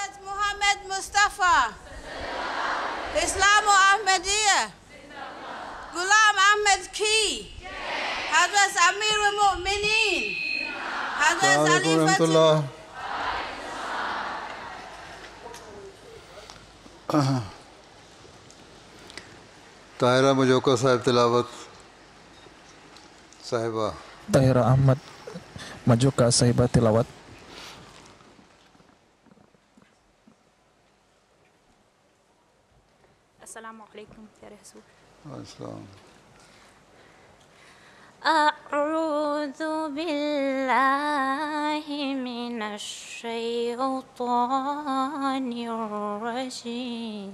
Hazrat Muhammad Mustafa, Islamu Ahmadiyya, Ghulam Ahmed Ki, Hazrat Amirul Mu'mineen, Hazrat Khalifatul. Tahira Majoka Sahib Tilawat Sahiba. Tahira Ahmad Majoka Sahibah Tilawat. Assalamualaikum ya Rasul. Assalam. A'udzu billahi minasy syaithanir rajim.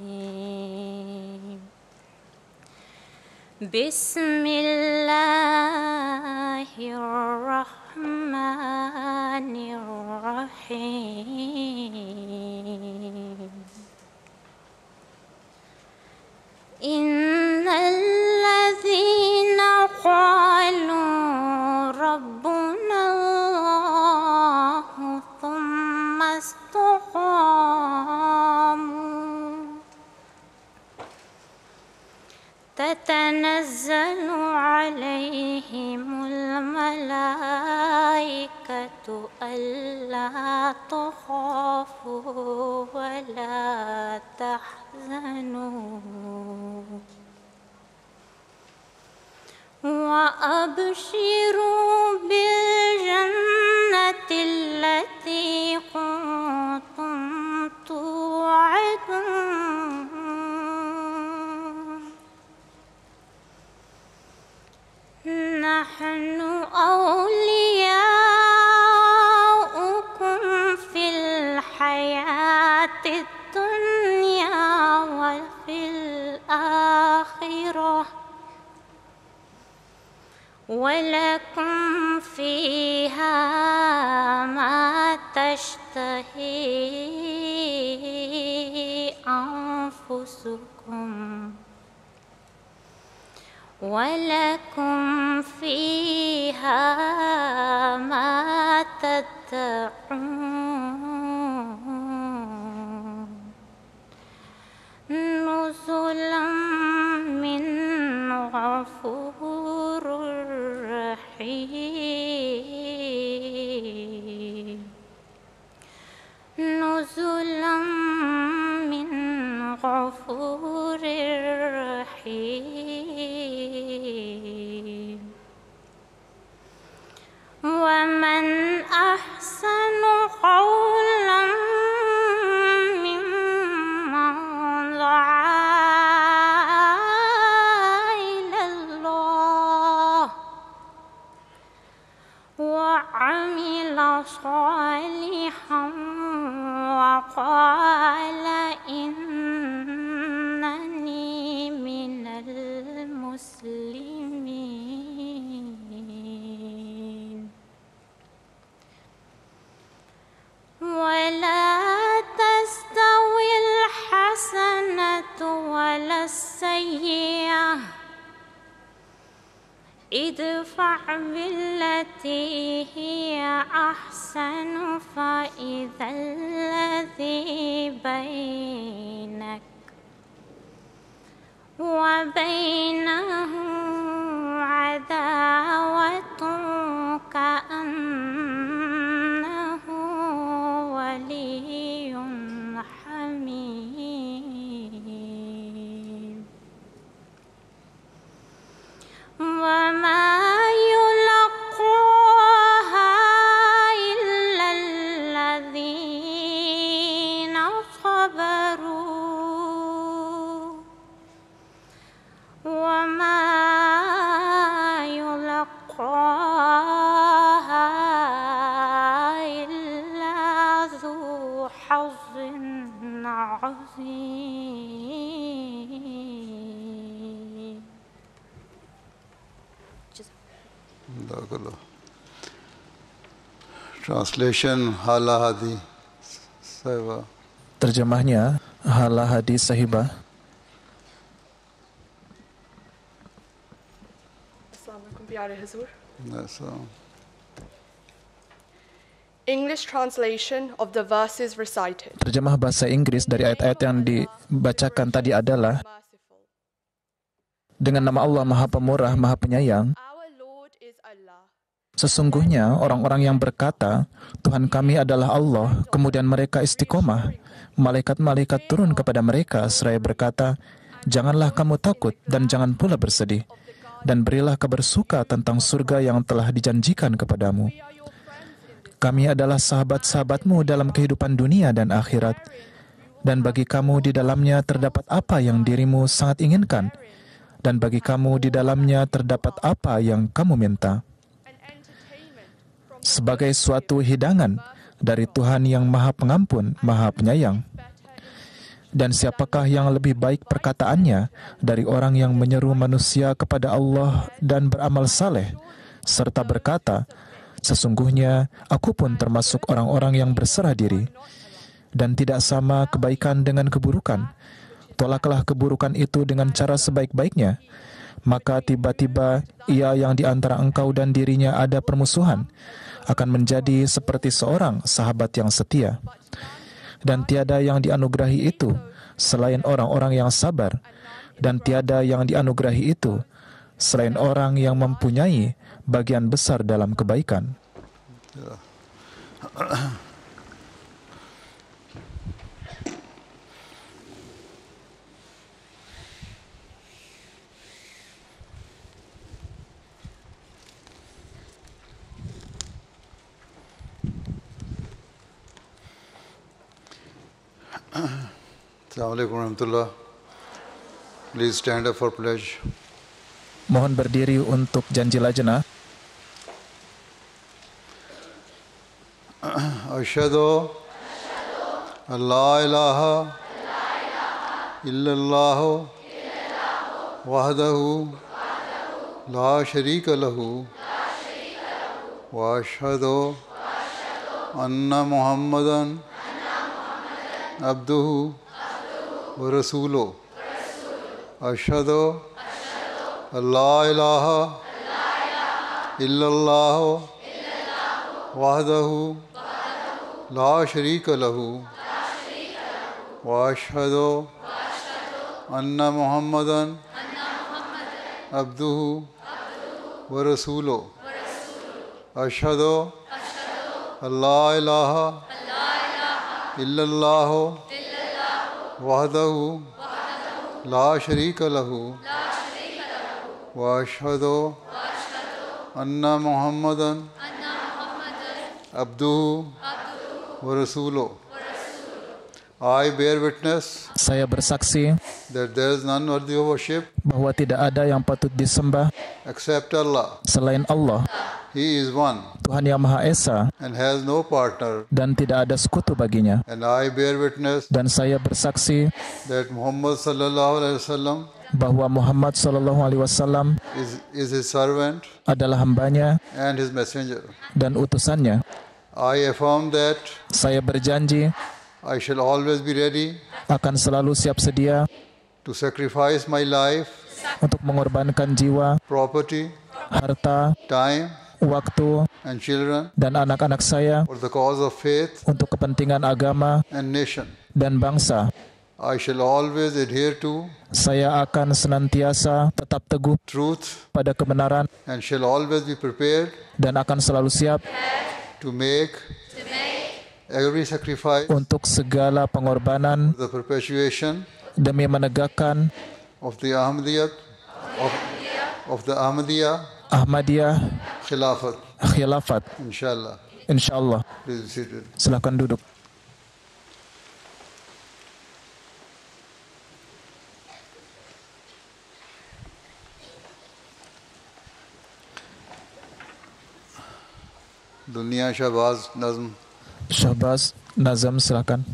Bismillahirrahmanirrahim. Innal ladzina qalu rabbuna Allah thumma istaqamu tatanazzalu alaihimul malaikatu alla takhafu wa la tahzanu wa abshiru bil jannati allati kuntum tu'adun. Nahnu awliyaukum fil hayatid dunya wa fil akhirah walakum fiha ma tashtahi anfusukum walakum fiha ma tad'un nuzulam min ghafurur rahim nuzulam min ghafurir rahim wa man ahsanu qawlan mimman da'a ila Allah wa amila salihan wa qala innani minal muslimin wa la tastawil hasanatu wa la sayyi'ah idfa' billati hiya ahsanu fa idzal ladzi bainak wa bainahu adawatun ka'annahu waliyyun hamim wa ma yulaqaha illa alladzina sabaru wa ma yulaqaha illa dzu hazzin azim. Translation Hala Hadi Sahiba. Terjemahnya Hala Hadi Sahibah. Assalamualaikum Pyare Hazur. English translation of the verses recited. Terjemah bahasa Inggris dari ayat-ayat yang dibacakan tadi adalah, Merciful. dengan nama Allah Maha Pemurah, Maha Penyayang. Our Lord is Allah. Sesungguhnya orang-orang yang berkata, Tuhan kami adalah Allah, kemudian mereka istiqomah, malaikat-malaikat turun kepada mereka seraya berkata, janganlah kamu takut dan jangan pula bersedih, dan berilah kabar suka tentang surga yang telah dijanjikan kepadamu. Kami adalah sahabat-sahabatmu dalam kehidupan dunia dan akhirat, dan bagi kamu di dalamnya terdapat apa yang dirimu sangat inginkan, dan bagi kamu di dalamnya terdapat apa yang kamu minta. Sebagai suatu hidangan dari Tuhan yang Maha Pengampun, Maha Penyayang. Dan siapakah yang lebih baik perkataannya dari orang yang menyeru manusia kepada Allah dan beramal saleh, serta berkata, sesungguhnya aku pun termasuk orang-orang yang berserah diri, dan tidak sama kebaikan dengan keburukan. Tolaklah keburukan itu dengan cara sebaik-baiknya. Maka tiba-tiba ia yang di antara engkau dan dirinya ada permusuhan, akan menjadi seperti seorang sahabat yang setia. Dan tiada yang dianugerahi itu selain orang-orang yang sabar, dan tiada yang dianugerahi itu selain orang yang mempunyai bagian besar dalam kebaikan. Assalamualaikum warahmatullah. Please stand up for pledge. Mohon berdiri untuk janji lajnah. Asyhadu an la ilaha illallah wahdahu la syarika lahu wa asyhadu anna Muhammadan abduhu wa rasuluh. Asyhadu an la ilaha illallah wahdahu la syarika lahu wa asyhadu anna Muhammadan abduhu wa rasuluh. Asyhadu an la ilaha illallah wahdahu la syarika lahu wa asyhadu anna Muhammadan abduhu wa rasuluh. I bear witness Saya bersaksi that there is none worthy of worship bahwa tidak ada yang patut disembah except Allah. selain Allah, He is one Tuhan yang Maha Esa, and has no partner. dan tidak ada sekutu baginya. And I bear witness Dan saya bersaksi that Muhammad sallallahu alaihi wasallam bahwa Muhammad SAW is his servant adalah hambanya and his messenger. dan utusannya. I affirm that Saya berjanji I shall always be ready akan selalu siap sedia to sacrifice my life, untuk mengorbankan jiwa, property, harta, time, waktu, and children dan anak-anak saya for the cause of faith untuk kepentingan agama and nation. dan bangsa. I shall always adhere to Saya akan senantiasa tetap teguh truth pada kebenaran and shall always be prepared dan akan selalu siap to make every sacrifice untuk segala pengorbanan for the perpetuation demi menegakkan of the Ahmadiyya Ahmadiyah Khilafat. Khilafat. Inshallah. Insyaallah. Please be seated. Silakan duduk. Dunia Shahbaz Nazm. Syahbaz Nazam, silakan.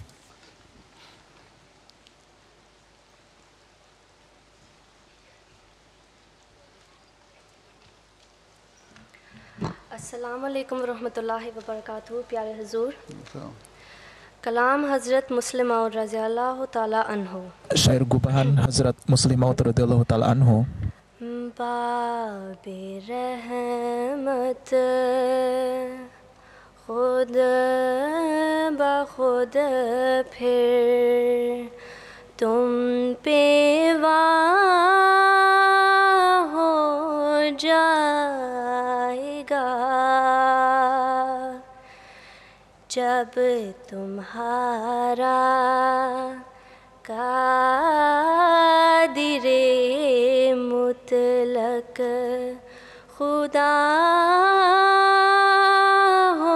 अस्सलामुअलैकुम रहमतुल्लाहि व बरकातहू। प्यारे हुजूर, कलाम हज़रत मुस्लिम और रज़ी अल्लाह ताला अन्हो। Syair gubahan Hazrat Muslim Maud radhiyallahu taala anhu. बाबे रहमत खुद ब खुद फिर तुम पे वाह हो जाएगा जब तुम्हारा कादिरे मुतलक खुदा हो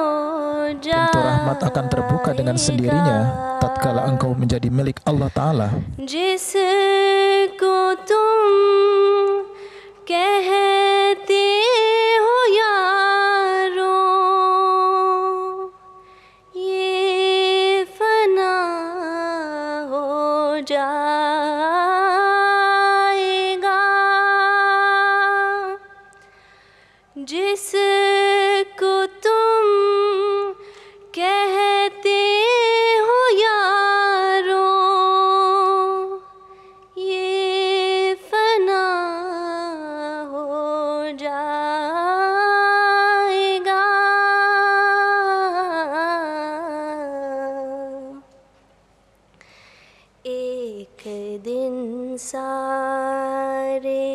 जाएगा. Pintu rahmat akan terbuka dengan sendirinya tatkala engkau menjadi milik Allah Ta'ala. जिसको तुम कहते हो यारों ये फना हो जाएगा जिसको तुम कहते हो यारों ये फना हो जाएगा एक दिन सारे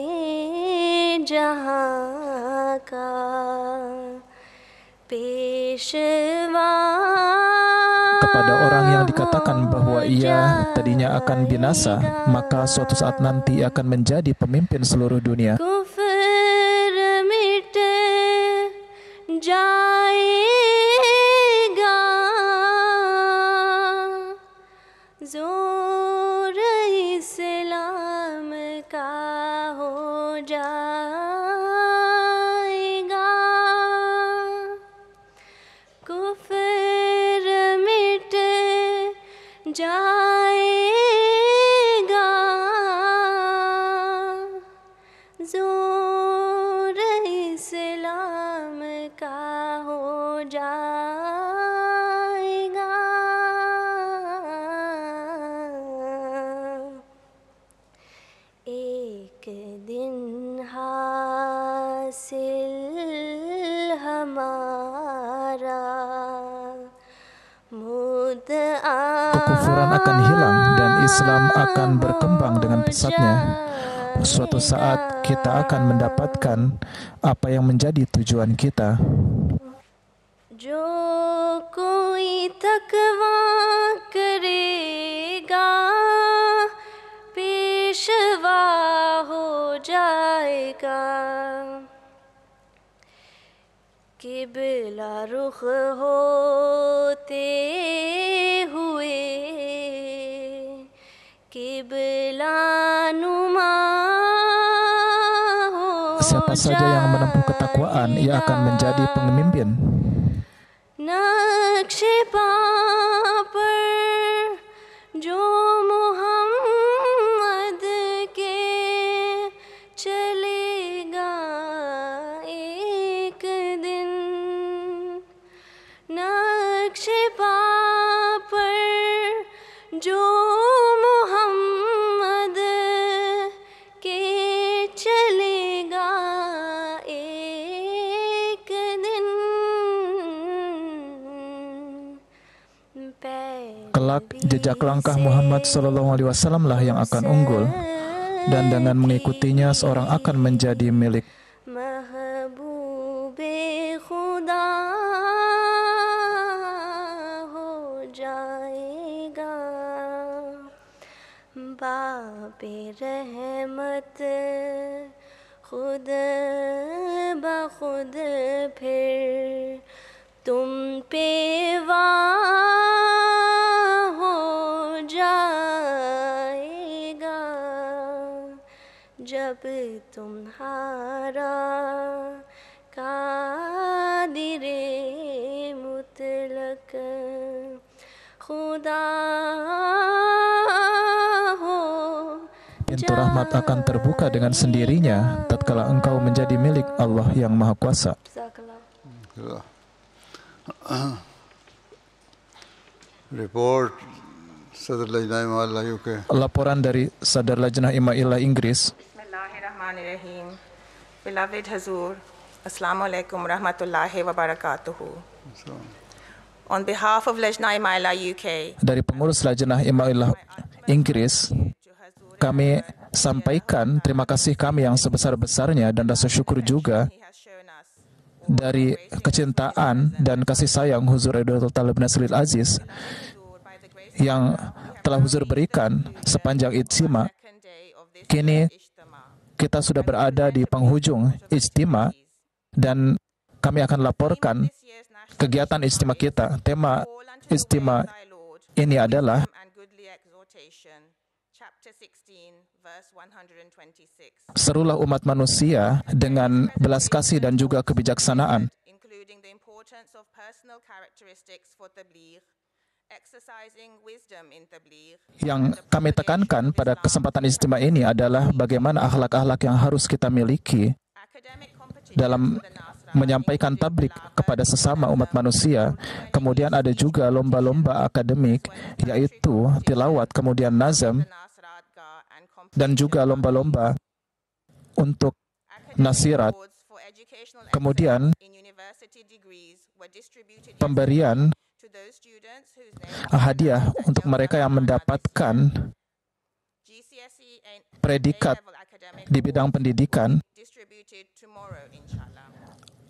जहां का Peshwa Kepada orang yang dikatakan bahwa ia tadinya akan binasa, maka suatu saat nanti akan menjadi pemimpin seluruh dunia. कुफर मिट जाएगा जोर इस्लाम का हो जाएगा कुफर मिट जाएगा जोर इस्लाम का हो जाएगा एक दिन हासिल हमारा Kekufuran akan hilang dan Islam akan berkembang dengan pesatnya. Suatu saat kita akan mendapatkan apa yang menjadi tujuan kita. जो कोई तकवा करेगा पेशवा हो जाएगा किबला रुख होते हुए किबला नुमा हो Siapa saja yang menempuh ketakwaan, ia akan menjadi pemimpin. नक्शे पा पर जो मोहम्मद के चलेगा एक दिन नक्शे पा पर जो मोहम्मद के चलेगा एक दिन Kelak jejak langkah Muhammad SAW lah yang akan unggul, dan dengan mengikutinya seorang akan menjadi milik. महबूबे खुदा हो जाएगा बाबे रहमत खुद ब खुद फिर तुम पे वाह हो जाएगा जब तुम्हारा कादिरे मुतलक खुदा हो Pintu rahmat akan terbuka dengan sendirinya tatkala engkau menjadi milik Allah yang Maha Kuasa. Report Sadr Lajnah Imam UK. Laporan dari Sadar Lajnah Imailah Inggris. Bismillahirrahmanirrahim. Beloved Hazur, Assalamu alaikum warahmatullahi wabarakatuh. On behalf of Lajna Imailah UK, Dari pengurus Lajnah Imailah Inggris, kami sampaikan terima kasih kami yang sebesar-besarnya dan rasa syukur juga he has shown us dari kecintaan dan kasih sayang Huzur Aidul Talib Nasril Aziz by the grace yang telah Huzur berikan sepanjang ijtima. second day of this Kini Ijtima. kita sudah berada di penghujung ijtima dan kami akan laporkan This year's national kegiatan ijtima kita. Tema call unto the ijtima way of thy Lord, ini adalah and goodly exhortation, chapter 16, verse 126, serulah umat manusia dengan belas kasih dan juga kebijaksanaan. including the importance of personal characteristics for tabligh, exercising wisdom in tabligh, Yang kami tekankan pada kesempatan ijtima ini adalah bagaimana akhlak-akhlak yang harus kita miliki academic competition dalam for the Nasra, menyampaikan tablik kepada sesama umat manusia. Kemudian ada juga lomba-lomba akademik, yaitu tilawat, kemudian nazam, Nasrat Gar, and dan juga lomba-lomba untuk nasirat. awards for educational Kemudian in university degrees were distributed pemberian to those students whose names hadiah untuk mereka yang mendapatkan GCSE and predikat A-level academic di bidang pendidikan distributed tomorrow, inshallah.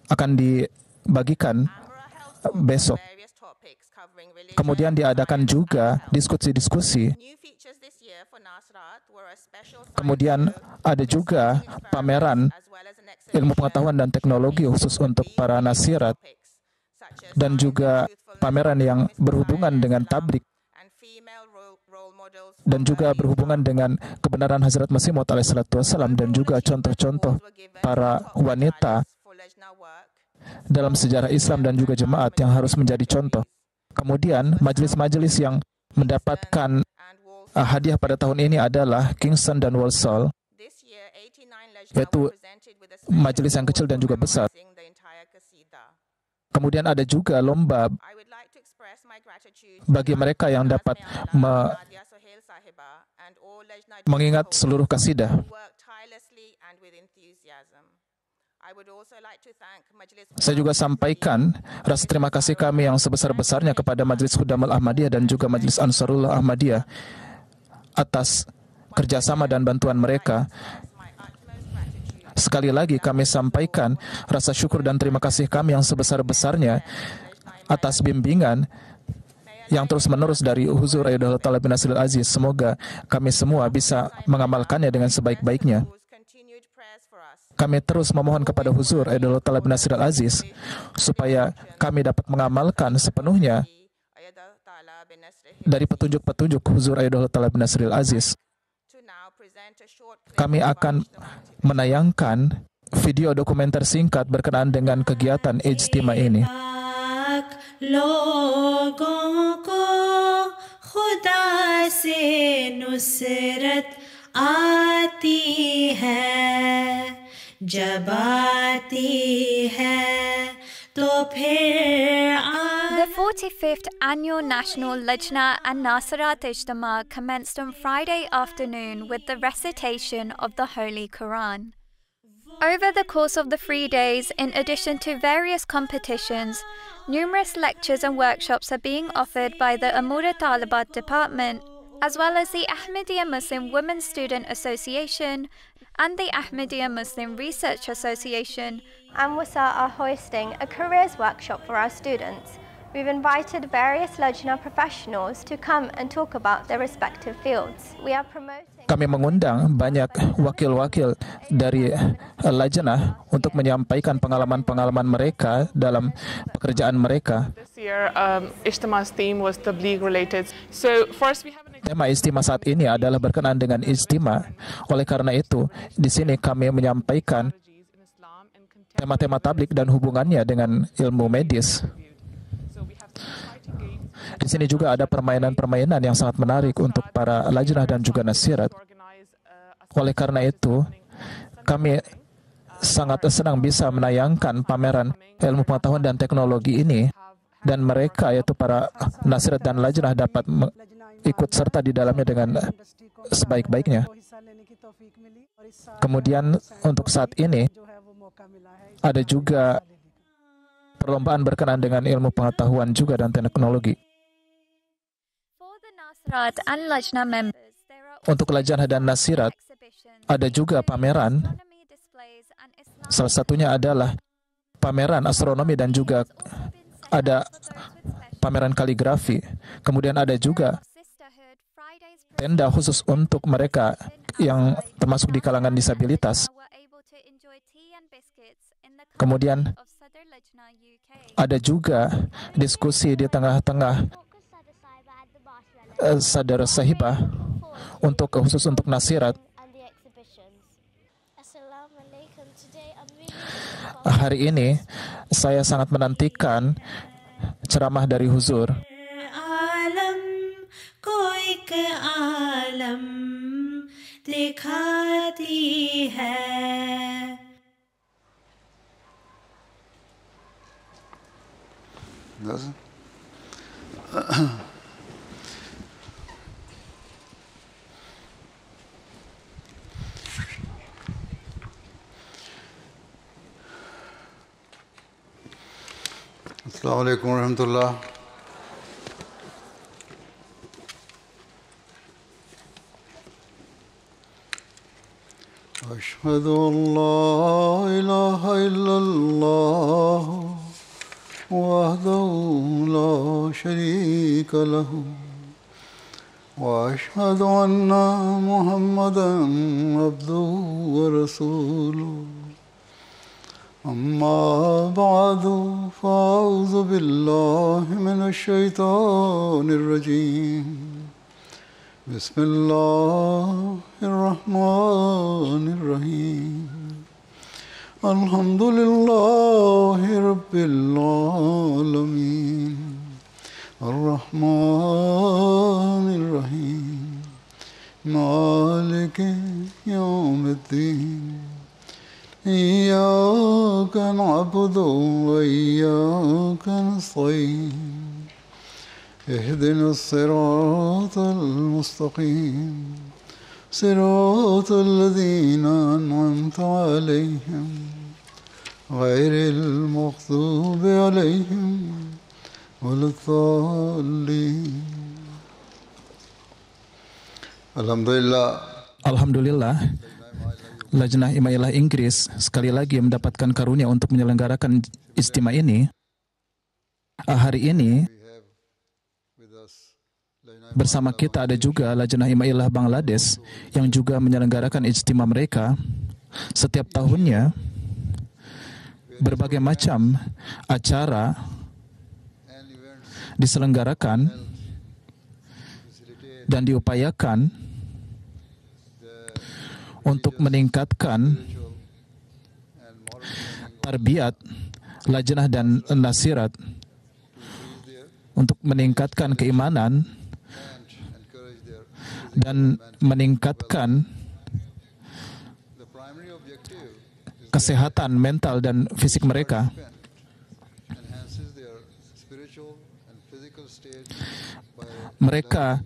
akan dibagikan Amra held besok. various topics covering religion. Kemudian diadakan juga diskusi-diskusi. New features this year for Nasrat were a special Kemudian ada juga pameran as well as an ilmu exhibition pengetahuan dan teknologi khusus untuk para nasirat topics such as dan juga pameran yang berhubungan dengan tablik and female role models dan juga berhubungan dengan kebenaran Hazrat Masih Maud alaihissalatu wassalam dan juga contoh-contoh were given para wanita for Lajna work dalam sejarah Islam dan juga jemaat yang harus menjadi contoh. Kemudian majelis-majelis yang mendapatkan and Walls. hadiah pada tahun ini adalah Kingston dan Walsall, This year 89 Lajna yaitu were presented with a special majelis yang kecil dan juga besar. memorizing the entire Qasida. Kemudian ada juga lomba I would like to express my gratitude bagi mereka yang dapat Nadia Sohail Sahiba and all Lajna mengingat seluruh kasidah. who worked tirelessly and with enthusiasm. I would also like to thank Majlis Saya juga sampaikan rasa terima kasih kami yang sebesar-besarnya kepada Majelis Khudamul Ahmadiyah dan juga Majelis Ansarullah Ahmadiyah atas kerjasama dan bantuan mereka. my utmost gratitude Sekali lagi kami sampaikan rasa syukur dan terima kasih kami yang sebesar-besarnya atas bimbingan yang terus-menerus dari Huzur Aidul Talib Nasril Aziz. Semoga kami semua bisa mengamalkannya dengan sebaik-baiknya. whose continued prayers for us. Kami terus memohon kepada Huzur Aidul Talib Nasril Aziz supaya kami dapat mengamalkan sepenuhnya Ayadallah Ta'ala bin Nasrihi dari petunjuk-petunjuk Huzur Aidul Talib Nasril Aziz. to now present a short clip Kami of akan our Ijtima. menayangkan video dokumenter singkat berkenaan dengan kegiatan ijtima ini. पाक लोगों को खुदा से नुसरत आती है जब आती है तो फिर The 45th Annual National Lajna and Nasirat Ijtima commenced on Friday afternoon with the recitation of the Holy Quran. Over the course of the 3 days, in addition to various competitions, numerous lectures and workshops are being offered by the Amura Talibat Department, as well as the Ahmadiyya Muslim Women's Student Association and the Ahmadiyya Muslim Research Association. And WASA are hosting a careers workshop for our students. We've invited various Lajna professionals to come and talk about their respective fields. We are promoting Kami mengundang banyak wakil-wakil dari Lajnah untuk menyampaikan pengalaman-pengalaman mereka dalam pekerjaan mereka. This year, Ijtima's theme was tabligh related. So first we have an Tema ijtima saat ini adalah berkenaan dengan ijtima. Oleh karena itu, di sini kami menyampaikan strategies in Islam and contempt. tema-tema tablik dan hubungannya dengan ilmu medis. So we have some exciting games Di sini juga ada permainan-permainan yang sangat menarik untuk para lajnah dan juga nasirat. to organize Oleh karena itu, kami sangat senang bisa menayangkan pameran ilmu pengetahuan dan teknologi ini dan mereka yaitu para nasirat dan lajnah dapat ikut serta di dalamnya dengan sebaik-baiknya. Kemudian untuk saat ini ada juga perlombaan berkenaan dengan ilmu pengetahuan juga dan teknologi. Untuk Lajnah dan Nasirat, ada juga pameran. Salah satunya adalah pameran astronomi dan juga ada pameran kaligrafi. Kemudian ada juga tenda khusus untuk mereka yang termasuk di kalangan disabilitas. Kemudian ada juga diskusi di tengah-tengah Sadar Sahibah khusus untuk Nasirat. Hari ini saya sangat menantikan ceramah dari Huzur. आलम कोई के आलम दिखाती है. Assalamualaikum warahmatullahi. أشهد أن لا إله إلا الله وحده لا شريك له وأشهد أن محمدا عبده ورسوله أما بعد فأعوذ بالله من الشيطان الرجيم بسم الله الرحمن الرحيم الحمد لله رب العالمين الرحمن الرحيم مالك يوم الدين إياك نعبد وإياك نستعين اهدنا الصراط المستقيم صراط الذين أنعمت عليهم غير المغضوب عليهم ولا الضالين. Alhamdulillah, Lajnah Imailah Inggris sekali lagi mendapatkan karunia untuk menyelenggarakan istimewa ini. Hari ini bersama kita ada juga Lajnah Imailah Bangladesh yang juga menyelenggarakan ijtima mereka. Setiap tahunnya berbagai macam acara diselenggarakan dan diupayakan untuk meningkatkan tarbiyat Lajnah dan Nasirat, untuk meningkatkan keimanan dan meningkatkan kesehatan mental dan fisik mereka. Mereka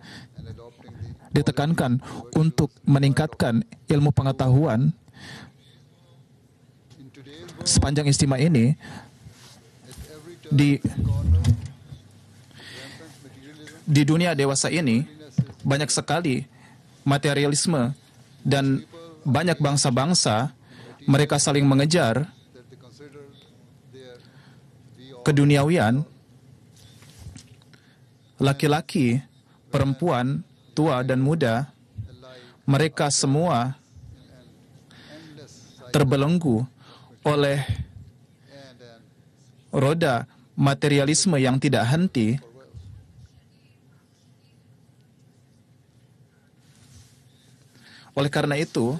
ditekankan untuk meningkatkan ilmu pengetahuan. Sepanjang istimewa ini di dunia dewasa ini banyak sekali materialisme dan banyak bangsa-bangsa mereka saling mengejar keduniawian. Laki-laki, perempuan, tua dan muda, mereka semua terbelenggu oleh roda materialisme yang tidak henti. Oleh karena itu,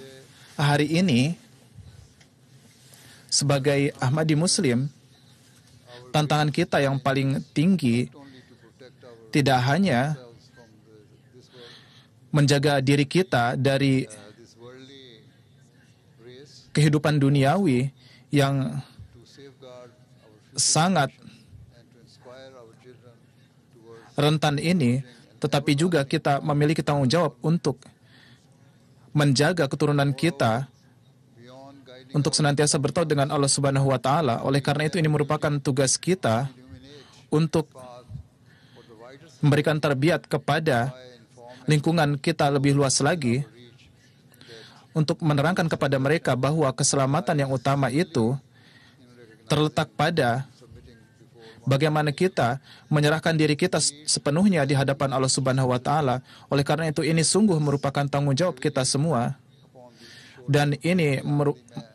hari ini sebagai Ahmadi Muslim, tantangan kita yang paling tinggi tidak hanya menjaga diri kita dari kehidupan duniawi yang sangat rentan ini, tetapi juga kita memiliki tanggung jawab untuk menjaga keturunan kita untuk senantiasa bertauhid dengan Allah Subhanahu wa taala. Oleh karena itu ini merupakan tugas kita untuk memberikan tarbiyat kepada lingkungan kita lebih luas lagi, untuk menerangkan kepada mereka bahwa keselamatan yang utama itu terletak pada bagaimana kita menyerahkan diri kita sepenuhnya di hadapan Allah Subhanahu wa taala. Oleh karena itu ini sungguh merupakan tanggung jawab kita semua. Dan ini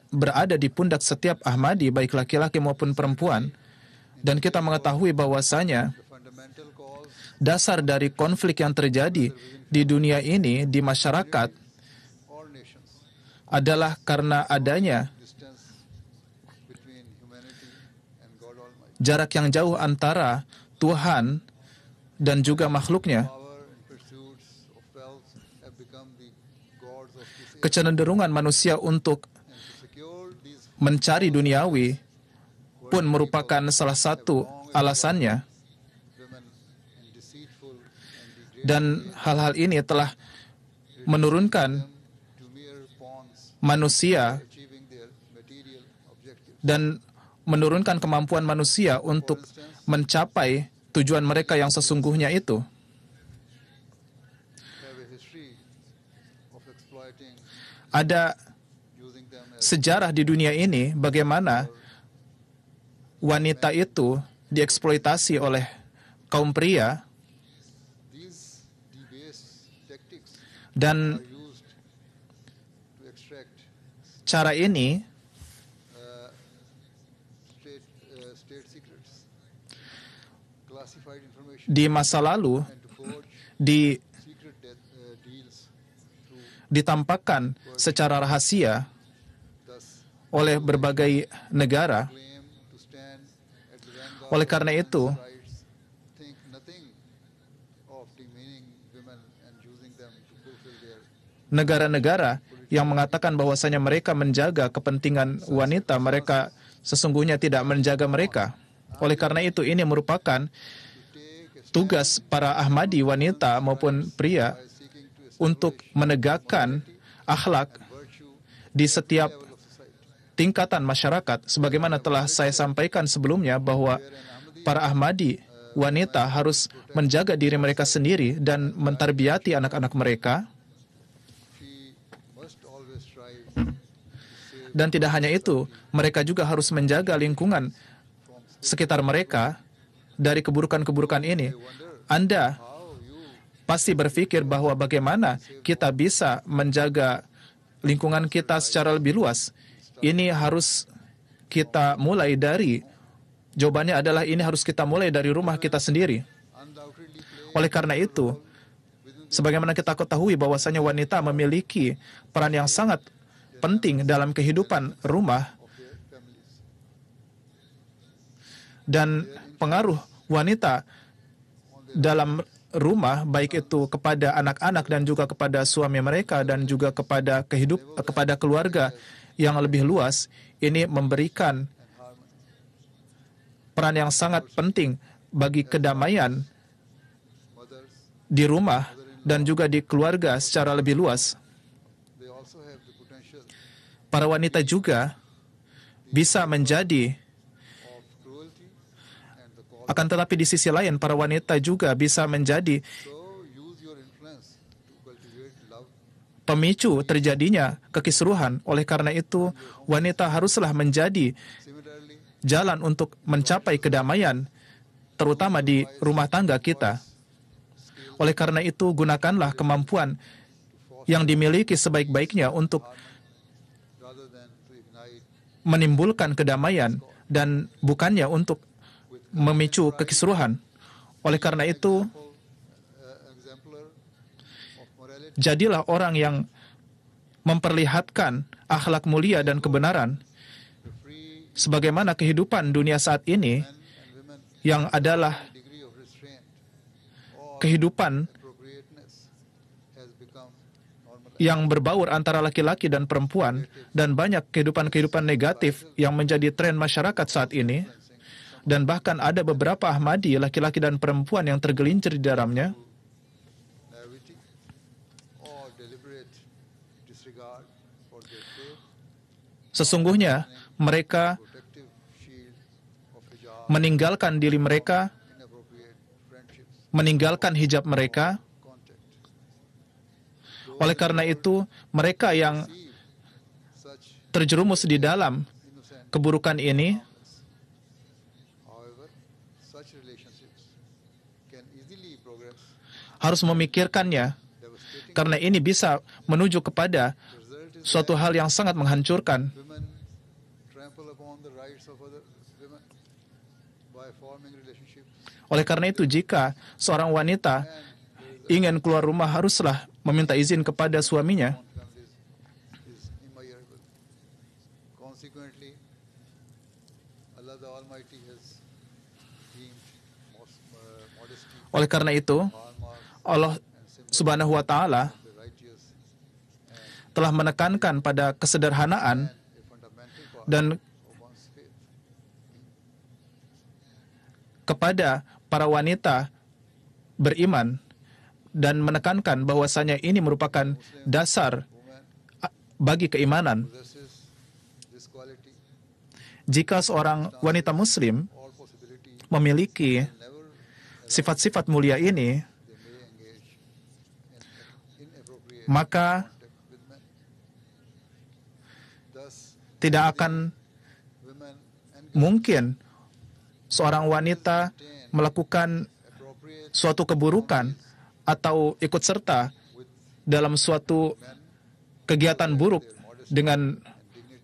berada di pundak setiap Ahmadi, baik laki-laki maupun perempuan. Dan kita mengetahui bahwasanya dasar dari konflik yang terjadi di dunia ini, di masyarakat, adalah karena adanya jarak yang jauh antara Tuhan dan juga makhluknya. Kecenderungan manusia untuk mencari duniawi pun merupakan salah satu alasannya. Dan hal-hal ini telah menurunkan manusia dan menurunkan kemampuan manusia untuk mencapai tujuan mereka yang sesungguhnya itu. Ada sejarah di dunia ini bagaimana wanita itu dieksploitasi oleh kaum pria, dan cara ini di masa lalu ditampakkan secara rahasia oleh berbagai negara. Oleh karena itu, negara-negara yang mengatakan bahwasanya mereka menjaga kepentingan wanita, mereka sesungguhnya tidak menjaga mereka. Oleh karena itu, ini merupakan tugas para Ahmadi, wanita maupun pria, untuk menegakkan akhlak di setiap tingkatan masyarakat. Sebagaimana telah saya sampaikan sebelumnya bahwa para Ahmadi, wanita harus menjaga diri mereka sendiri dan mentarbiyati anak-anak mereka. Dan tidak hanya itu, mereka juga harus menjaga lingkungan sekitar mereka dari keburukan-keburukan ini. Anda pasti berpikir bahwa bagaimana kita bisa menjaga lingkungan kita secara lebih luas. Ini harus kita mulai dari, jawabannya adalah ini harus kita mulai dari rumah kita sendiri. Oleh karena itu, sebagaimana kita ketahui bahwasanya wanita memiliki peran yang sangat penting dalam kehidupan rumah, dan pengaruh wanita dalam rumah, baik itu kepada anak-anak dan juga kepada suami mereka dan juga kepada kepada keluarga yang lebih luas, ini memberikan peran yang sangat penting bagi kedamaian di rumah dan juga di keluarga secara lebih luas. Para wanita juga bisa menjadi, akan tetapi di sisi lain para wanita juga bisa menjadi pemicu terjadinya kekisruhan. Oleh karena itu, wanita haruslah menjadi jalan untuk mencapai kedamaian, terutama di rumah tangga kita. Oleh karena itu, gunakanlah kemampuan yang dimiliki sebaik-baiknya untuk menimbulkan kedamaian dan bukannya untuk memicu kekisruhan. Oleh karena itu, jadilah orang yang memperlihatkan akhlak mulia dan kebenaran. Sebagaimana kehidupan dunia saat ini, yang adalah kehidupan yang berbaur antara laki-laki dan perempuan, dan banyak kehidupan-kehidupan negatif yang menjadi tren masyarakat saat ini, dan bahkan ada beberapa Ahmadi, laki-laki dan perempuan yang tergelincir di dalamnya. Sesungguhnya mereka meninggalkan diri mereka, meninggalkan hijab mereka. Oleh karena itu, mereka yang terjerumus di dalam keburukan ini harus memikirkannya, karena ini bisa menuju kepada suatu hal yang sangat menghancurkan. Oleh karena itu, jika seorang wanita ingin keluar rumah, haruslah meminta izin kepada suaminya. Oleh karena itu, Allah Subhanahu wa Ta'ala telah menekankan pada kesederhanaan dan kepada para wanita beriman, dan menekankan bahwasanya ini merupakan dasar bagi keimanan. Jika seorang wanita muslim memiliki sifat-sifat mulia ini, maka tidak akan mungkin seorang wanita melakukan suatu keburukan atau ikut serta dalam suatu kegiatan buruk dengan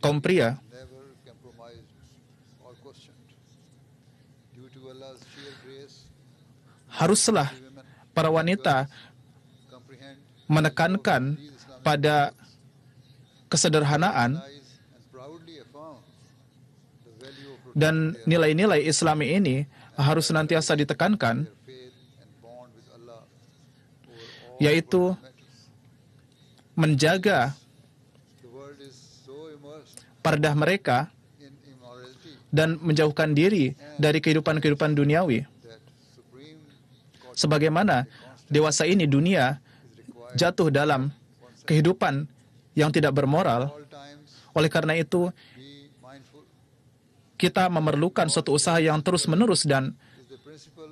kaum pria. Haruslah para wanita menekankan pada kesederhanaan dan nilai-nilai Islami ini harus senantiasa ditekankan, yaitu menjaga pardah mereka dan menjauhkan diri dari kehidupan-kehidupan duniawi. Sebagaimana dewasa ini dunia jatuh dalam kehidupan yang tidak bermoral, oleh karena itu kita memerlukan suatu usaha yang terus-menerus dan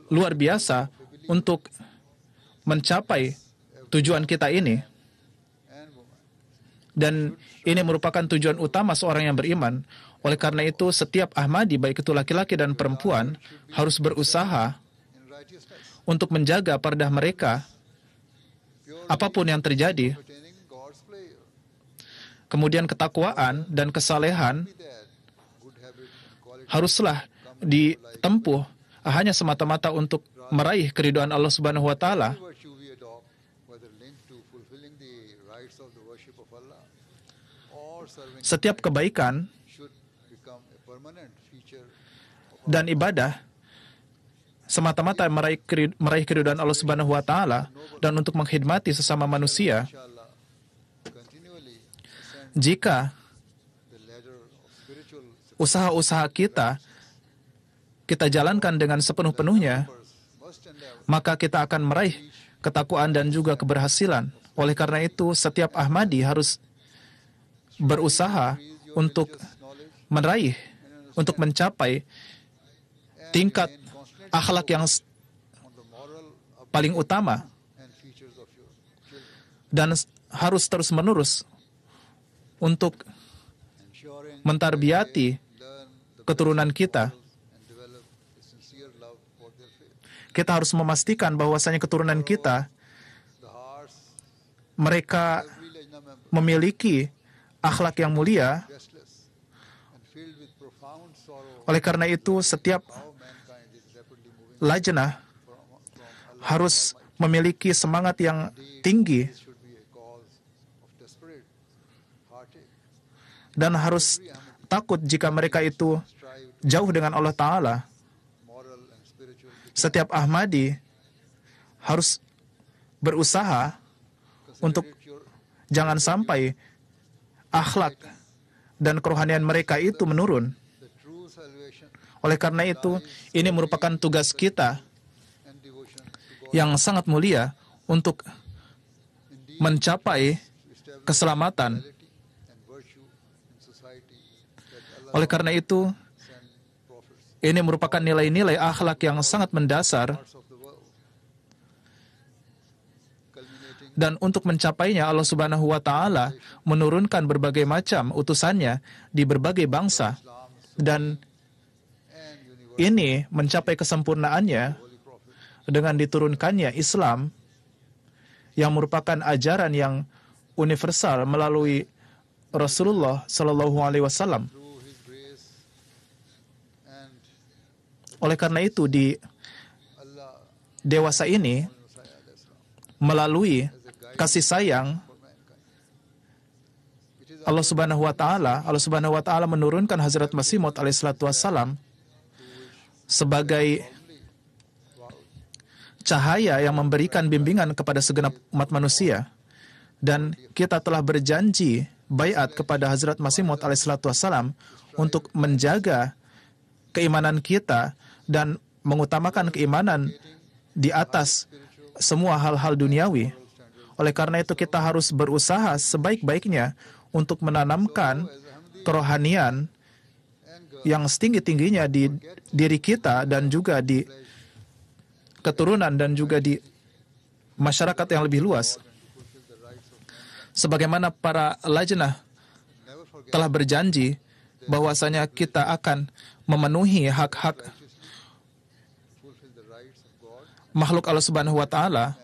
luar biasa untuk mencapai tujuan kita ini. Dan ini merupakan tujuan utama seorang yang beriman. Oleh karena itu, setiap Ahmadi, baik itu laki-laki dan perempuan, harus berusaha untuk menjaga pardah mereka, apapun yang terjadi. Kemudian ketakwaan dan kesalehan haruslah ditempuh hanya semata-mata untuk meraih keridhaan Allah Subhanahu wa Ta'ala. Setiap kebaikan dan ibadah semata-mata meraih keridhaan Allah Subhanahu wa Ta'ala dan untuk mengkhidmati sesama manusia. Jika usaha-usaha kita jalankan dengan sepenuh-penuhnya, maka kita akan meraih ketakwaan dan juga keberhasilan. Oleh karena itu, setiap Ahmadi harus berusaha untuk meraih, untuk mencapai tingkat akhlak yang paling utama, dan harus terus-menerus untuk mentarbiyati keturunan kita. Kita harus memastikan bahwasanya keturunan kita, mereka memiliki akhlak yang mulia. Oleh karena itu, setiap lajnah harus memiliki semangat yang tinggi dan harus takut jika mereka itu jauh dengan Allah Ta'ala. Setiap Ahmadi harus berusaha untuk jangan sampai akhlak dan kerohanian mereka itu menurun. Oleh karena itu, ini merupakan tugas kita yang sangat mulia untuk mencapai keselamatan Oleh karena itu, ini merupakan nilai-nilai akhlak yang sangat mendasar. Dan untuk mencapainya, Allah Subhanahu wa Ta'ala menurunkan berbagai macam utusannya di berbagai bangsa. Dan ini mencapai kesempurnaannya dengan diturunkannya Islam yang merupakan ajaran yang universal melalui Rasulullah Sallallahu Alaihi Wasallam. Oleh karena itu, di dewasa ini, melalui kasih sayang Allah Subhanahu wa Ta'ala menurunkan Hazrat Masih Maud alaihissalatu wassalam sebagai cahaya yang memberikan bimbingan kepada segenap umat manusia. Dan kita telah berjanji baiat kepada Hazrat Masih Maud alaihissalatu wassalam untuk menjaga keimanan kita dan mengutamakan keimanan di atas semua hal-hal duniawi. Oleh karena itu kita harus berusaha sebaik-baiknya untuk menanamkan kerohanian yang setinggi-tingginya di diri kita dan juga di keturunan dan juga di masyarakat yang lebih luas. Sebagaimana para lajnah telah berjanji bahwasanya kita akan memenuhi hak-hak makhluk Allah Subhanahu wa Ta'ala.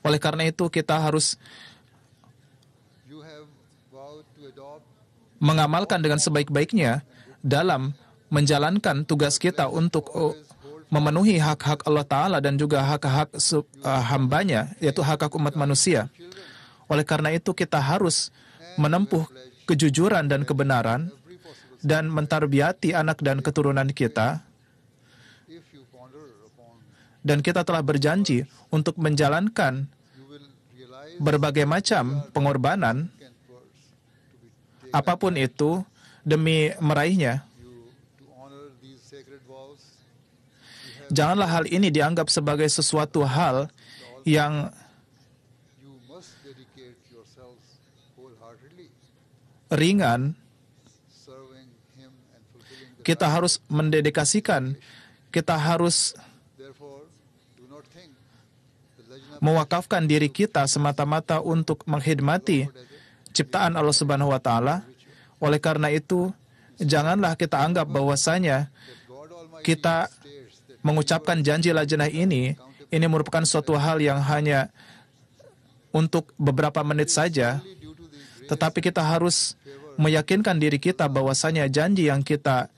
Oleh karena itu kita harus mengamalkan dengan sebaik-baiknya dalam menjalankan tugas kita untuk memenuhi hak-hak Allah Ta'ala dan juga hak-hak hambanya, yaitu hak-hak umat manusia. Oleh karena itu kita harus menempuh kejujuran dan kebenaran dan mentarbiyati anak dan keturunan kita. Dan kita telah berjanji untuk menjalankan berbagai macam pengorbanan, apapun itu, demi meraihnya. Janganlah hal ini dianggap sebagai sesuatu hal yang ringan. Kita harus mendedikasikan, kita harus mewakafkan diri kita semata-mata untuk mengkhidmati ciptaan Allah Subhanahu wa Ta'ala. Oleh karena itu, janganlah kita anggap bahwasanya kita mengucapkan janji lajnah ini merupakan suatu hal yang hanya untuk beberapa menit saja, tetapi kita harus meyakinkan diri kita bahwasanya janji yang kita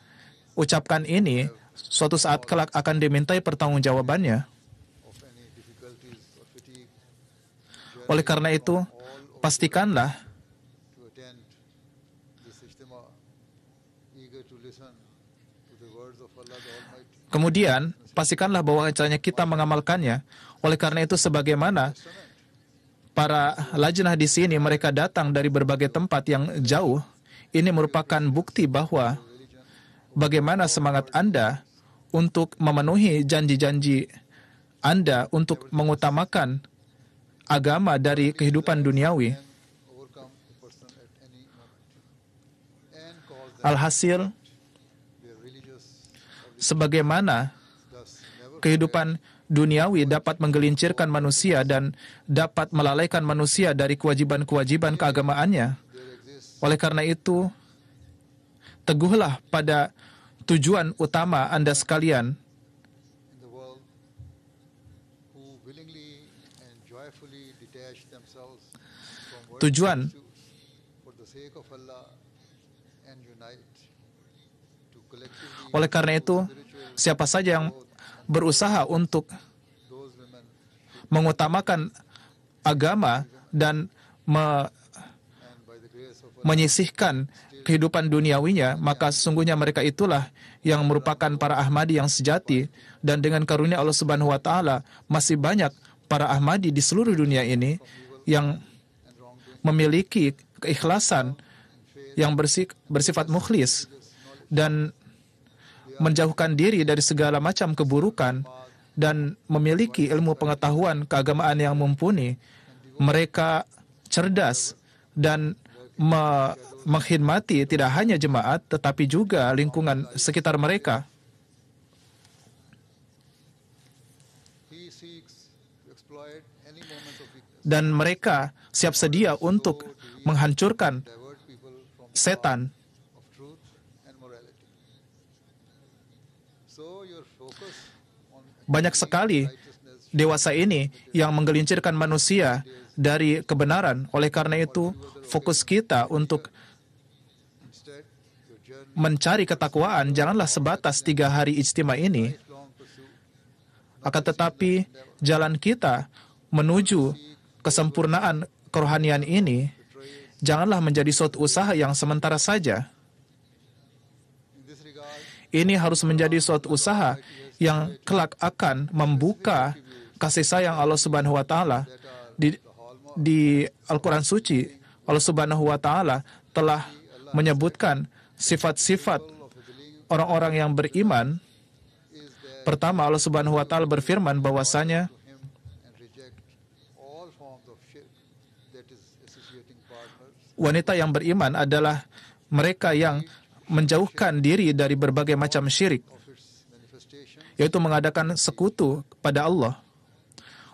ucapkan ini suatu saat kelak akan dimintai pertanggungjawabannya. Oleh karena itu, pastikanlah kemudian pastikanlah bahwa caranya kita mengamalkannya. Oleh karena itu, sebagaimana para lajnah di sini mereka datang dari berbagai tempat yang jauh, ini merupakan bukti bahwa bagaimana semangat Anda untuk memenuhi janji-janji Anda untuk mengutamakan agama dari kehidupan duniawi. Alhasil, sebagaimana kehidupan duniawi dapat menggelincirkan manusia dan dapat melalaikan manusia dari kewajiban-kewajiban keagamaannya. Oleh karena itu, teguhlah pada tujuan utama Anda sekalian. Tujuan oleh karena itu, siapa saja yang berusaha untuk mengutamakan agama dan menyisihkan kehidupan duniawinya, maka sesungguhnya mereka itulah yang merupakan para Ahmadi yang sejati. Dan dengan karunia Allah Subhanahu wa Ta'ala, masih banyak para Ahmadi di seluruh dunia ini yang memiliki keikhlasan yang bersifat mukhlis dan menjauhkan diri dari segala macam keburukan dan memiliki ilmu pengetahuan keagamaan yang mumpuni. Mereka cerdas dan mengkhidmati tidak hanya jemaat, tetapi juga lingkungan sekitar mereka. Dan mereka siap sedia untuk menghancurkan setan. Banyak sekali dewasa ini yang menggelincirkan manusia dari kebenaran. Oleh karena itu, fokus kita untuk mencari ketakwaan janganlah sebatas 3 hari ijtima ini. Akan tetapi, jalan kita menuju kesempurnaan kerohanian ini janganlah menjadi suatu usaha yang sementara saja. Ini harus menjadi suatu usaha yang kelak akan membuka kasih sayang Allah Subhanahu wa taala. Di Al-Quran Suci, Allah Subhanahu wa taala telah menyebutkan sifat-sifat orang-orang yang beriman. Pertama, Allah Subhanahu wa taala berfirman bahwasanya wanita yang beriman adalah mereka yang menjauhkan diri dari berbagai macam syirik, yaitu mengadakan sekutu pada Allah.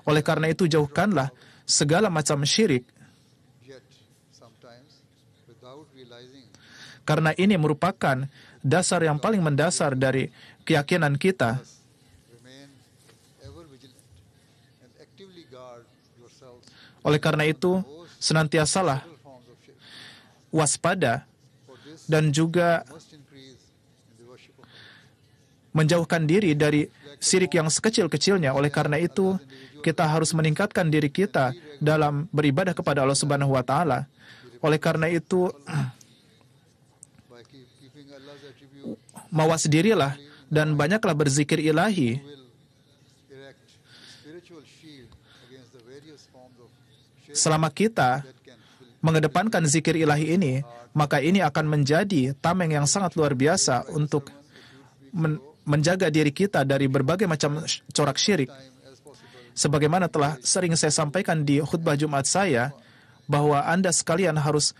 Oleh karena itu, jauhkanlah segala macam syirik, karena ini merupakan dasar yang paling mendasar dari keyakinan kita. Oleh karena itu, senantiasalah waspada dan juga menjauhkan diri dari syirik yang sekecil-kecilnya. Oleh karena itu, kita harus meningkatkan diri kita dalam beribadah kepada Allah Subhanahu wa taala. Oleh karena itu, mawas dirilah dan banyaklah berzikir ilahi. Selama kita mengedepankan zikir ilahi ini, maka ini akan menjadi tameng yang sangat luar biasa untuk menjaga diri kita dari berbagai macam corak syirik. Sebagaimana telah sering saya sampaikan di khutbah Jumat saya, bahwa Anda sekalian harus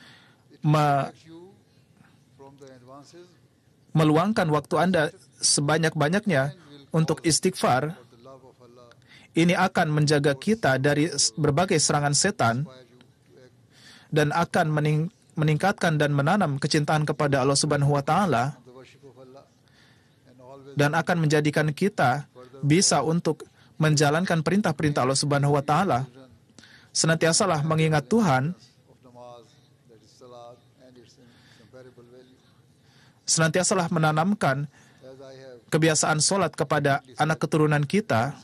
meluangkan waktu Anda sebanyak-banyaknya untuk istighfar. Ini akan menjaga kita dari berbagai serangan setan dan akan meningkatkan dan menanam kecintaan kepada Allah Subhanahu wa taala, dan akan menjadikan kita bisa untuk menjalankan perintah-perintah Allah Subhanahu wa taala. Senantiasalah mengingat Tuhan, senantiasalah menanamkan kebiasaan sholat kepada anak keturunan kita.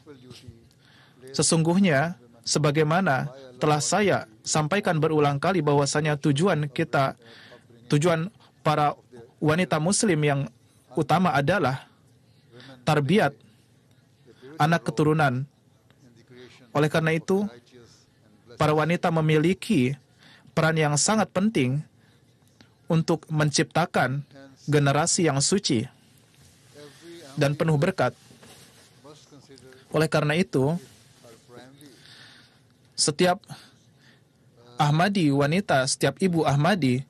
Sesungguhnya, sebagaimana telah saya sampaikan berulang kali bahwasanya tujuan para wanita muslim yang utama adalah tarbiyat anak keturunan. Oleh karena itu, para wanita memiliki peran yang sangat penting untuk menciptakan generasi yang suci dan penuh berkat. Oleh karena itu, setiap Ahmadi wanita, setiap ibu Ahmadi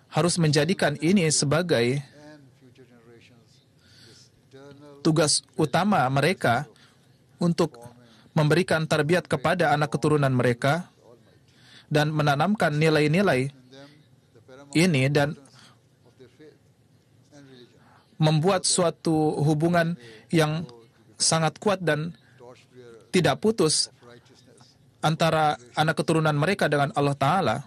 harus menjadikan ini sebagai tugas utama mereka untuk memberikan tarbiyat kepada anak keturunan mereka dan menanamkan nilai-nilai ini dan membuat suatu hubungan yang sangat kuat dan tidak putus antara anak keturunan mereka dengan Allah Ta'ala.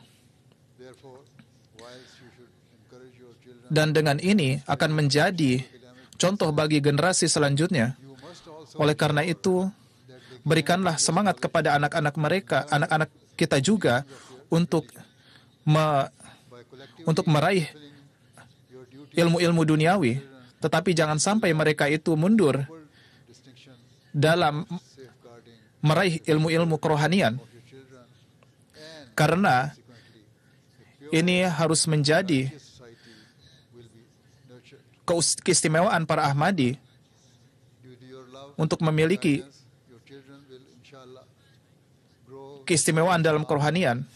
Dan dengan ini akan menjadi contoh bagi generasi selanjutnya. Oleh karena itu, berikanlah semangat kepada anak-anak mereka, anak-anak kita juga untuk meraih ilmu-ilmu duniawi. Tetapi jangan sampai mereka itu mundur dalam meraih ilmu-ilmu kerohanian. Karena ini harus menjadi keistimewaan para Ahmadi untuk memiliki keistimewaan dalam kerohanian.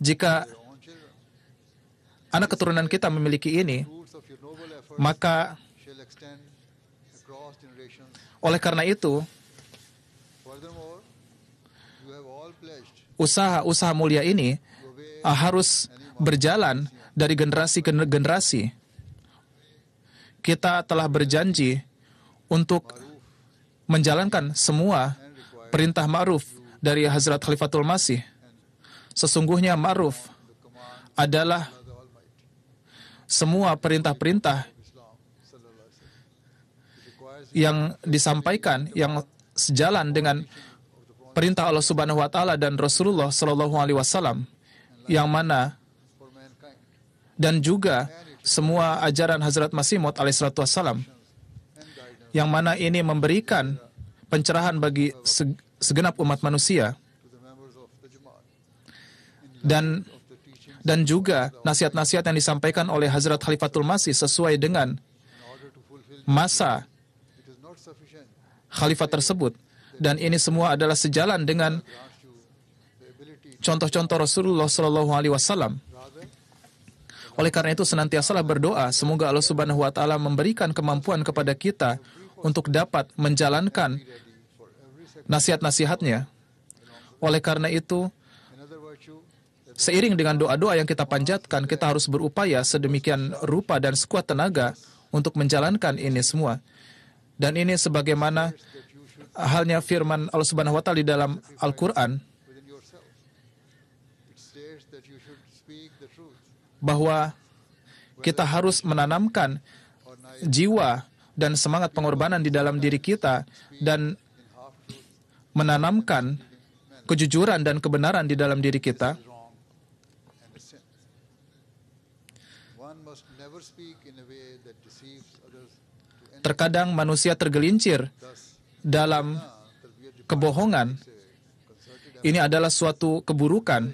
Jika anak keturunan kita memiliki ini, maka oleh karena itu, usaha mulia ini harus berjalan dari generasi ke generasi. Kita telah berjanji untuk menjalankan semua perintah ma'ruf dari Hazrat Khalifatul Masih. Sesungguhnya ma'ruf adalah semua perintah-perintah yang disampaikan yang sejalan dengan perintah Allah Subhanahu wa taala dan Rasulullah sallallahu alaihi wasallam, yang mana dan juga semua ajaran Hazrat Masih Maud alaihi salatu wassalam, yang mana ini memberikan pencerahan bagi segenap umat manusia, dan juga nasihat-nasihat yang disampaikan oleh Hazrat Khalifatul Masih sesuai dengan masa khalifah tersebut, dan ini semua adalah sejalan dengan contoh-contoh Rasulullah Shallallahu Alaihi Wasallam. Oleh karena itu senantiasalah berdoa semoga Allah Subhanahu Wa Taala memberikan kemampuan kepada kita untuk dapat menjalankan nasihat-nasihatnya. Oleh karena itu, seiring dengan doa-doa yang kita panjatkan, kita harus berupaya sedemikian rupa dan sekuat tenaga untuk menjalankan ini semua. Dan ini sebagaimana halnya firman Allah Subhanahu wa taala di dalam Al-Qur'an, bahwa kita harus menanamkan jiwa dan semangat pengorbanan di dalam diri kita dan menanamkan kejujuran dan kebenaran di dalam diri kita. Terkadang manusia tergelincir dalam kebohongan. Ini adalah suatu keburukan.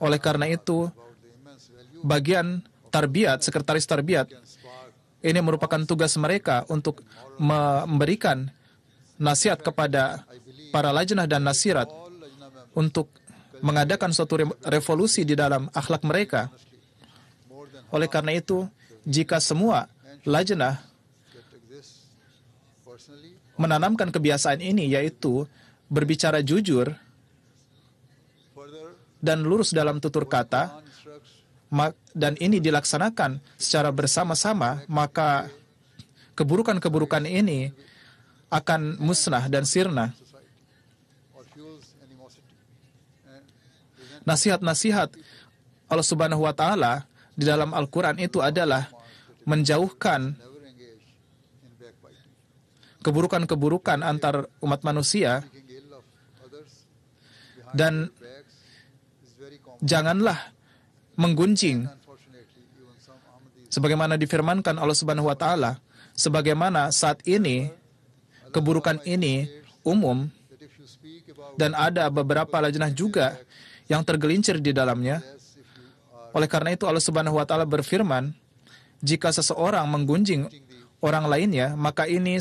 Oleh karena itu, bagian tarbiyat, sekretaris tarbiyat, ini merupakan tugas mereka untuk memberikan nasihat kepada para lajnah dan nasirat untuk mengadakan suatu revolusi di dalam akhlak mereka. Oleh karena itu, jika semua lajnah menanamkan kebiasaan ini, yaitu berbicara jujur dan lurus dalam tutur kata, dan ini dilaksanakan secara bersama-sama, maka keburukan-keburukan ini akan musnah dan sirna. Nasihat-nasihat Allah Subhanahu wa taala di dalam Al-Quran itu adalah menjauhkan keburukan-keburukan antar umat manusia, dan janganlah menggunjing sebagaimana difirmankan Allah Subhanahu wa taala, sebagaimana saat ini keburukan ini umum dan ada beberapa lajnah juga yang tergelincir di dalamnya. Oleh karena itu Allah Subhanahu wa taala berfirman, jika seseorang menggunjing orang lainnya, maka ini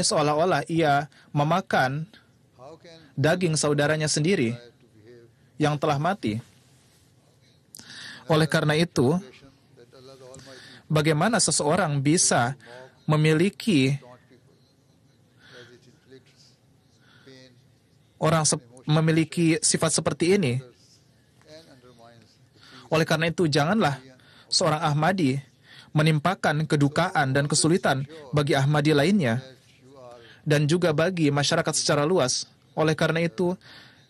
seolah-olah ia memakan daging saudaranya sendiri yang telah mati. Oleh karena itu, bagaimana seseorang bisa memiliki memiliki sifat seperti ini? Oleh karena itu, janganlah seorang Ahmadi menimpakan kedukaan dan kesulitan bagi Ahmadi lainnya dan juga bagi masyarakat secara luas. Oleh karena itu,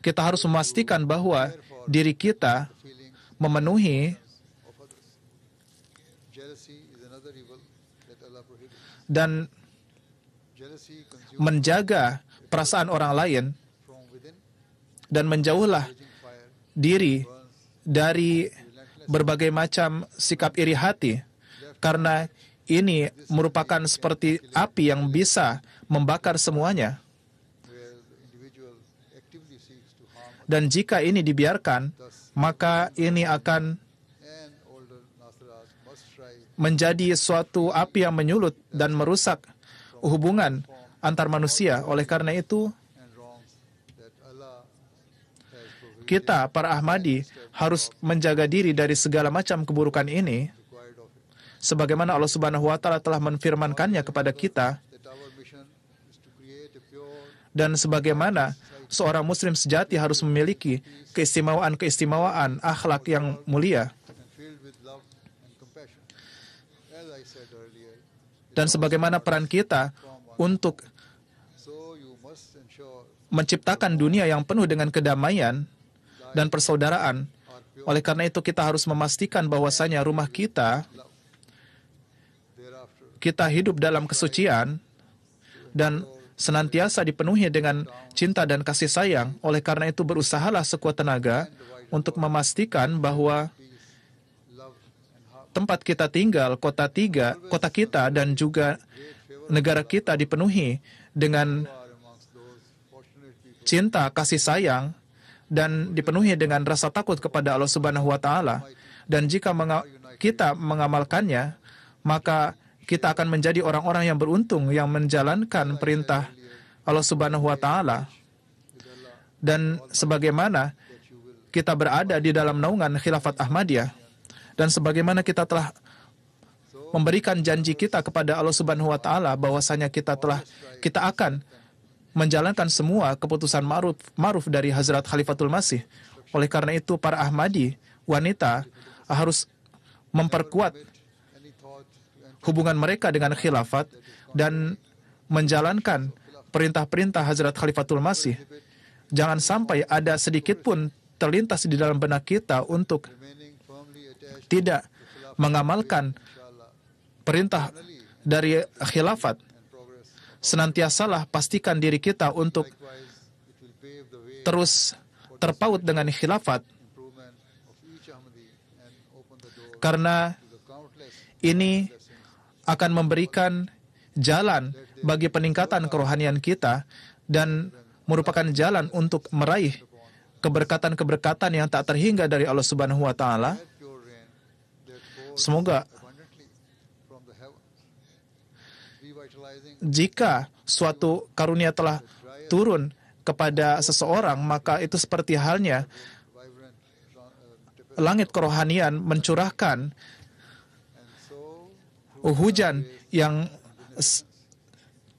kita harus memastikan bahwa diri kita memenuhi dan menjaga perasaan orang lain, dan menjauhlah diri dari berbagai macam sikap iri hati, karena ini merupakan seperti api yang bisa membakar semuanya. Dan jika ini dibiarkan, maka ini akan menjadi suatu api yang menyulut dan merusak hubungan antar manusia. Oleh karena itu, kita, para Ahmadi, harus menjaga diri dari segala macam keburukan ini, sebagaimana Allah Subhanahu wa Ta'ala telah menfirmankannya kepada kita, dan sebagaimana seorang Muslim sejati harus memiliki keistimewaan akhlak yang mulia. Dan sebagaimana peran kita untuk menciptakan dunia yang penuh dengan kedamaian dan persaudaraan. Oleh karena itu kita harus memastikan bahwasanya rumah kita hidup dalam kesucian dan senantiasa dipenuhi dengan cinta dan kasih sayang. Oleh karena itu berusahalah sekuat tenaga untuk memastikan bahwa tempat kita tinggal, kota kita dan juga negara kita dipenuhi dengan cinta, kasih sayang, dan dipenuhi dengan rasa takut kepada Allah Subhanahu wa Ta'ala. Dan jika kita mengamalkannya, maka kita akan menjadi orang-orang yang beruntung yang menjalankan perintah Allah Subhanahu wa Ta'ala. Dan sebagaimana kita berada di dalam naungan Khilafat Ahmadiyah, dan sebagaimana kita telah memberikan janji kita kepada Allah Subhanahu wa Ta'ala bahwasanya kita akan menjalankan semua keputusan ma'ruf dari Hazrat Khalifatul Masih. Oleh karena itu para Ahmadi wanita harus memperkuat hubungan mereka dengan khilafat dan menjalankan perintah-perintah Hazrat Khalifatul Masih. Jangan sampai ada sedikit pun terlintas di dalam benak kita untuk tidak mengamalkan perintah dari khilafat. Senantiasalah pastikan diri kita untuk terus terpaut dengan khilafat, karena ini akan memberikan jalan bagi peningkatan kerohanian kita dan merupakan jalan untuk meraih keberkatan-keberkatan yang tak terhingga dari Allah Subhanahu wa Ta'ala. Semoga jika suatu karunia telah turun kepada seseorang, maka itu seperti halnya langit kerohanian mencurahkan hujan yang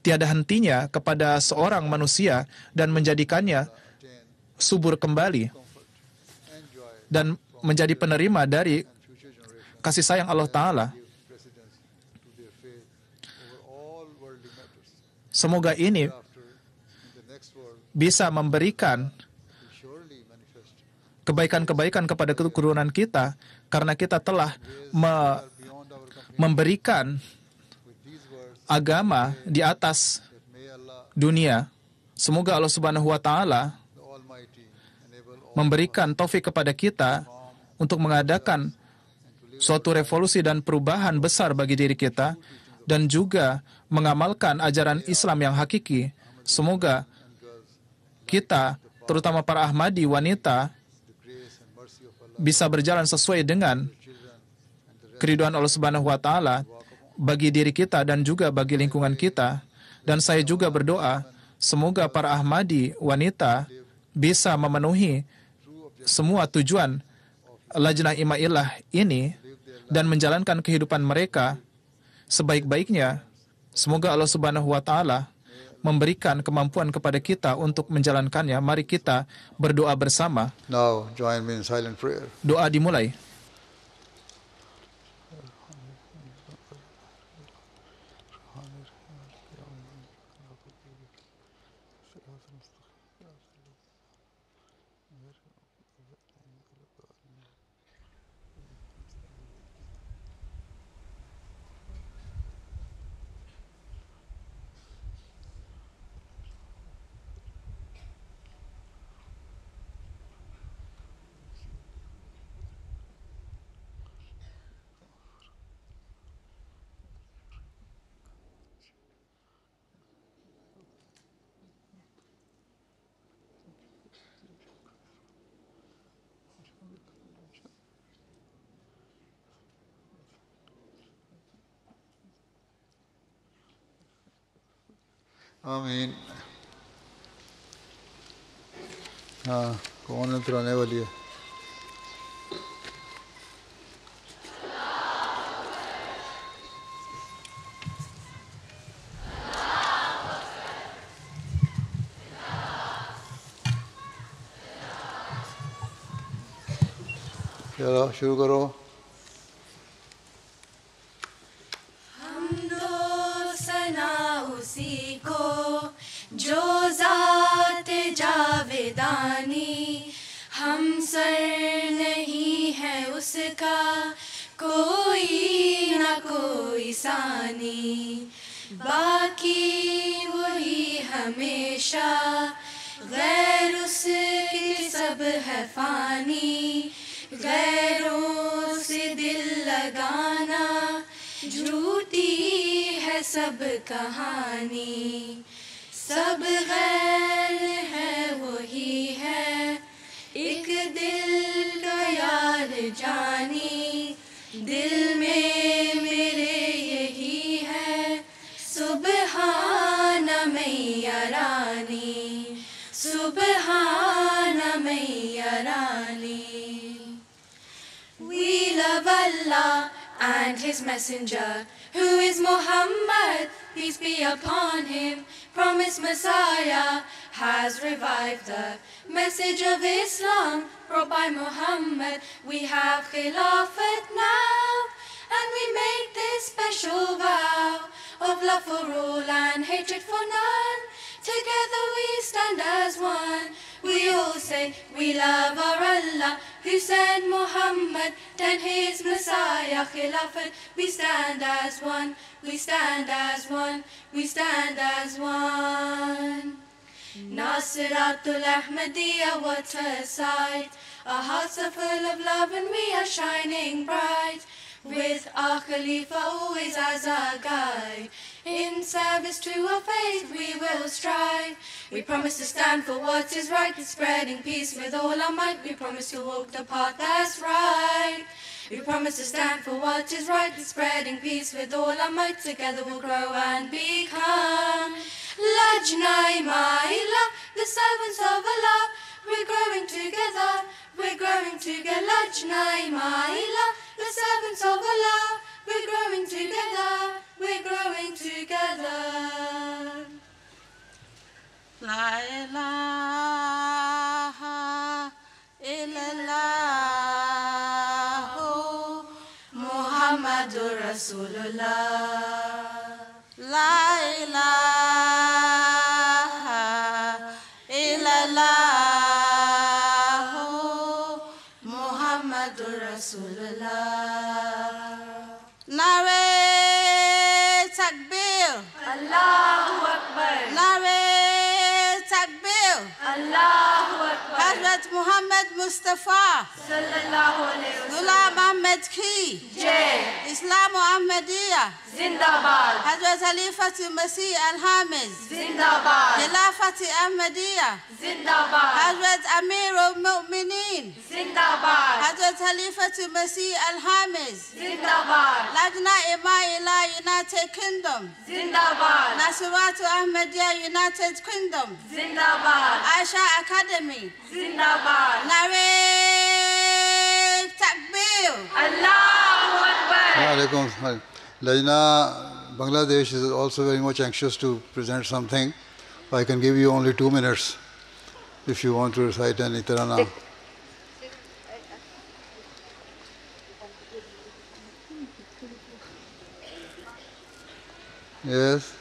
tiada hentinya kepada seorang manusia dan menjadikannya subur kembali dan menjadi penerima dari kasih sayang Allah Ta'ala. Semoga ini bisa memberikan kebaikan-kebaikan kepada keturunan kita, karena kita telah memberikan agama di atas dunia. Semoga Allah Subhanahu wa Ta'ala memberikan taufik kepada kita untuk mengadakan suatu revolusi dan perubahan besar bagi diri kita, dan juga mengamalkan ajaran Islam yang hakiki. Semoga kita, terutama para Ahmadi wanita, bisa berjalan sesuai dengan keridhaan Allah Subhanahu wa Ta'ala bagi diri kita dan juga bagi lingkungan kita. Dan saya juga berdoa, semoga para Ahmadi wanita bisa memenuhi semua tujuan Lajnah Imailah ini dan menjalankan kehidupan mereka sebaik-baiknya. Semoga Allah Subhanahu wa Ta'ala memberikan kemampuan kepada kita untuk menjalankannya. Mari kita berdoa bersama. Now join me in silent prayer. Doa dimulai. Amin. कौन उतराने वाली है? चलो शुरू करो। हमदो सना उसी को जो ज़ात जावेदानी, हम सर नहीं है उसका कोई ना कोई सानी, बाकी वही हमेशा गैर उसके सब है फानी, गैरों से दिल लगाना झूठी है सब कहानी, सब गैर है वही है एक दिल का यार जानी, दिल में मेरे यही है सुबहाना मैया रानी, सुबहाना मैया रानी। We love Allah and His Messenger, who is Muhammad, peace be upon him. Promised Messiah has revived the message of Islam brought by Muhammad. We have Khilafat now, and we make this special vow of love for all and hatred for none. Together we stand as one. We all say we love our Allah who sent Muhammad and his Messiah Khilafat. We stand as one, we stand as one, we stand as one. Nasiratul Ahmadiyya, what a sight. Our hearts are full of love and we are shining bright, with our Khalifa always as our guide. In service to our faith we will strive. We promise to stand for what is right, spreading peace with all our might. We promise to walk the path that's right. We promise to stand for what is right, spreading peace with all our might. Together we'll grow and become Lajna-e-Maila, the servants of Allah. We're growing together, we're growing together. Lajna-e-Maila, the servants of Allah. We're growing together, we're growing together. La ilaha illallah Muhammadur Rasulullah. La ilaha illallah Muhammadur Rasulullah. Nare Takbir, Allahu Akbar, Nare Takbir, Allahu Akbar, Hazrat Muhammad Mustafa, Sallallahu Alaihi Wasallam, Ghulam Ahmed Ki, Jai, Islam Ahmadiyya, Zindabad, Hazrat Khalifat Masih Al-Hamiz, Zindabad, Khilafat Ahmadiyya, Zindabad, Hazrat Amir al-Mu'mineen, Zindabad, Hazrat Khalifat Masih Al-Hamiz, Zindabad, Lajna-e-Maila United Kingdom, Zindabad, Nasiratu Ahmadiyya United Kingdom, Zindabad, Aisha Academy, Zindabad, Nare Takbir, Allahu Akbar. Alaikum. Lajna Bangladesh is also very much anxious to present something. I can give you only 2 minutes if you want to recite any tarana. Yes.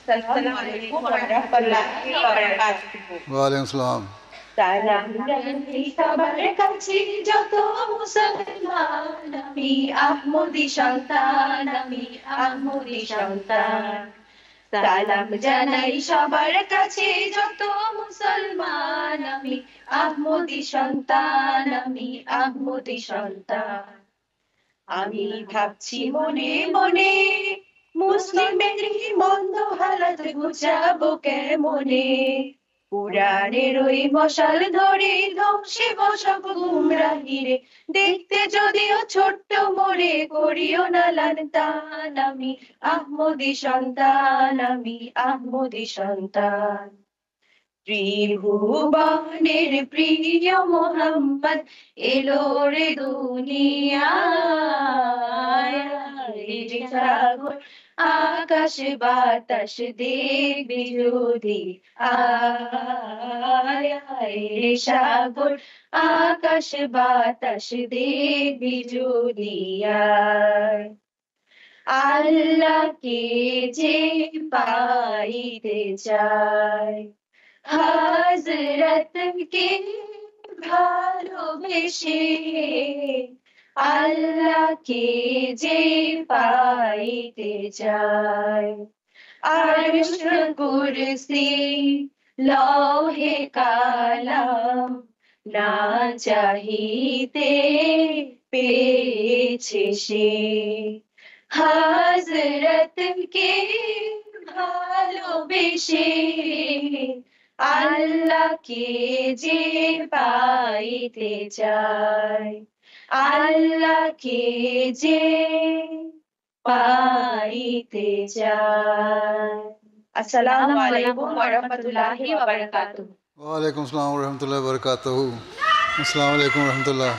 Assalamualaikum warahmatullahi wabarakatuh. Waalaikum salam. Salam dari sabar kaci joto musalman, nami Ahmadi shantan, nami Ahmadi shantan. Salam janai sabar kaci joto musalman, nami Ahmadi shantan, nami Ahmadi shantan. আমি ভাবছি মনে মনে মুসলিমেরই মন্দ হালাত গুছাবো কেমনে, পুরাণের ওই মশাল ধরে ধ্বংসে বসব গুমরাহিরে, দেখতে যদিও ছোট্ট মোরে করিও না লানতান, আমি আহমদি সন্তান, আমি আহমদি সন্তান। ত্রিভুবনের প্রিয় মোহাম্মদ এলো রে দুনিয়ায় সাগর আকাশ বাতাস দেখবি যদি আয় রে সাগর আকাশ বাতাস দেখবি যদি আয় আল্লাহকে যে পাইতে চায় হযরতকে ভালোবেসে আল্লাহকে যে পাইতে চায় আরশ কুরসি লৌহে কালাম না চাহিতে পেয়েছে সে হযরতকে ভালোবেসে আল্লাহকে যে পাইতে চায় আল্লাহকে যে পাইতে চায় আসসালামু আলাইকুম ওয়া রাহমাতুল্লাহি ওয়া বারাকাতুহু ওয়া আলাইকুম আসসালাম ওয়া রাহমাতুল্লাহি ওয়া বারাকাতুহু আসসালামু আলাইকুম ওয়া রাহমাতুল্লাহ